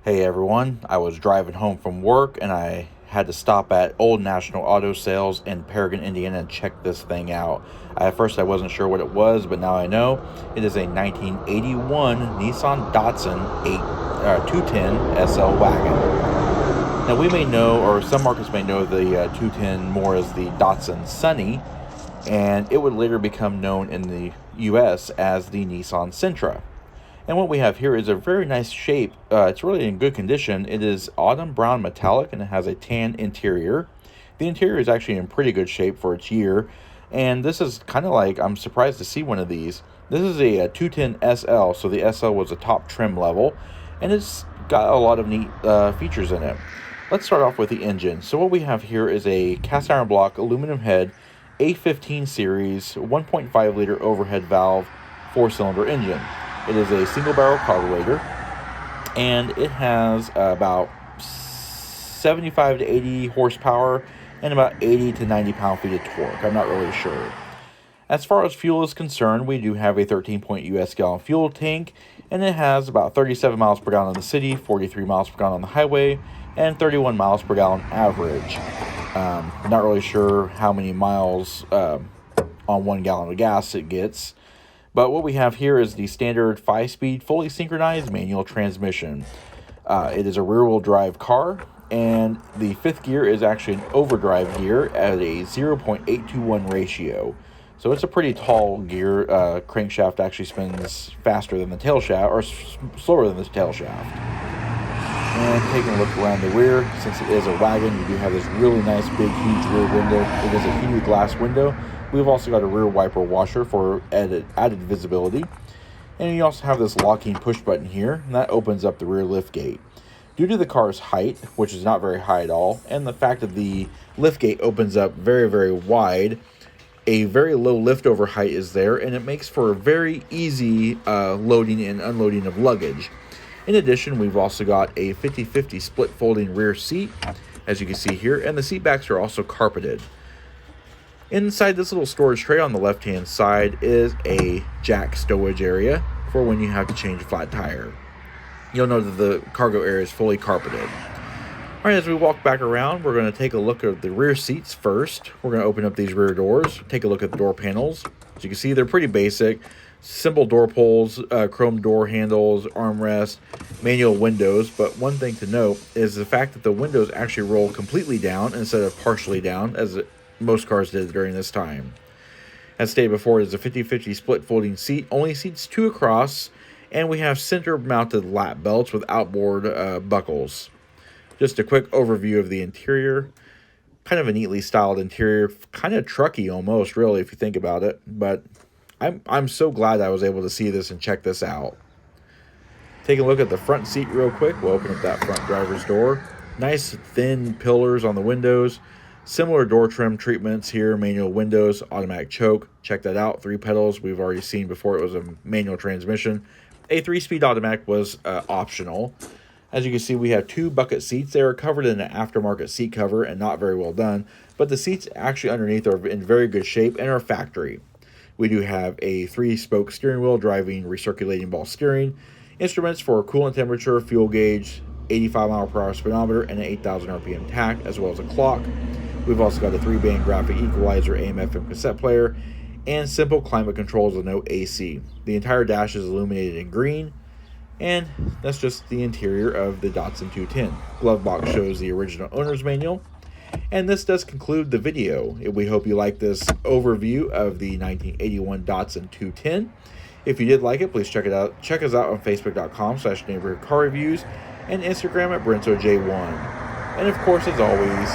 Hey everyone, I was driving home from work and I had to stop at Old National Auto Sales in Paragon, Indiana and check this thing out. At first I wasn't sure what it was, but now I know. It is a 1981 Nissan Datsun 210 SL Wagon. Now we may know, or some markets may know the 210 more as the Datsun Sunny, and it would later become known in the US as the Nissan Sentra. And what we have here is a very nice shape. It's really in good condition. It is autumn brown metallic and it has a tan interior. The interior is actually in pretty good shape for its year. And this is kind of like, I'm surprised to see one of these. This is a 210 SL, so the SL was a top trim level. And it's got a lot of neat features in it. Let's start off with the engine. So what we have here is a cast iron block aluminum head A15 series 1.5 liter overhead valve 4-cylinder engine. It is a single barrel carburetor, and it has about 75 to 80 horsepower and about 80 to 90 pound-feet of torque. I'm not really sure. As far as fuel is concerned, we do have a 13 US gallon fuel tank, and it has about 37 miles per gallon in the city, 43 miles per gallon on the highway, and 31 miles per gallon average. Not really sure how many miles on 1 gallon of gas it gets. But what we have here is the standard 5-speed, fully synchronized manual transmission. It is a rear-wheel drive car, and the fifth gear is actually an overdrive gear at a 0.821 ratio. So it's a pretty tall gear. Crankshaft actually spins faster than the tail shaft, or slower than the tail shaft. And taking a look around the rear, since it is a wagon, you do have this really nice, big, huge rear window. It is a heated glass window. We've also got a rear wiper washer for added visibility. And you also have this locking push button here, and that opens up the rear liftgate. Due to the car's height, which is not very high at all, and the fact that the liftgate opens up very, very wide, a very low liftover height is there, and it makes for a very easy loading and unloading of luggage. In addition, we've also got a 50-50 split folding rear seat, as you can see here, and the seat backs are also carpeted. Inside this little storage tray on the left-hand side is a jack stowage area for when you have to change a flat tire. You'll note that the cargo area is fully carpeted. All right, as we walk back around, we're going to take a look at the rear seats first. We're going to open up these rear doors, take a look at the door panels. As you can see, they're pretty basic. Simple door pulls, chrome door handles, armrest, manual windows. But one thing to note is the fact that the windows actually roll completely down instead of partially down, as most cars did during this time. As stated before, it is a 50-50 split folding seat, only seats 2 across, and we have center mounted lap belts with outboard buckles. Just a quick overview of the interior. Kind of a neatly styled interior, kind of trucky almost, really, if you think about it. But I'm so glad I was able to see this and check this out. Taking a look at the front seat real quick. We'll open up that front driver's door. Nice thin pillars on the windows. Similar door trim treatments here, manual windows, automatic choke. Check that out, 3 pedals. We've already seen before it was a manual transmission. A 3-speed automatic was optional. As you can see, we have 2 bucket seats. They are covered in an aftermarket seat cover and not very well done, but the seats actually underneath are in very good shape and are factory. We do have a 3-spoke steering wheel driving recirculating ball steering, instruments for coolant temperature, fuel gauge, 85 mile per hour speedometer, and an 8,000 RPM tach, as well as a clock. We've also got a 3-band graphic equalizer, AM/FM cassette player, and simple climate controls with no AC. The entire dash is illuminated in green, and that's just the interior of the Datsun 210. Glove box shows the original owner's manual. And this does conclude the video. We hope you like this overview of the 1981 Datsun 210. If you did like it, please check it out. Check us out on Facebook.com/neighborhood car reviews and Instagram at BrentoJ1. And of course, as always,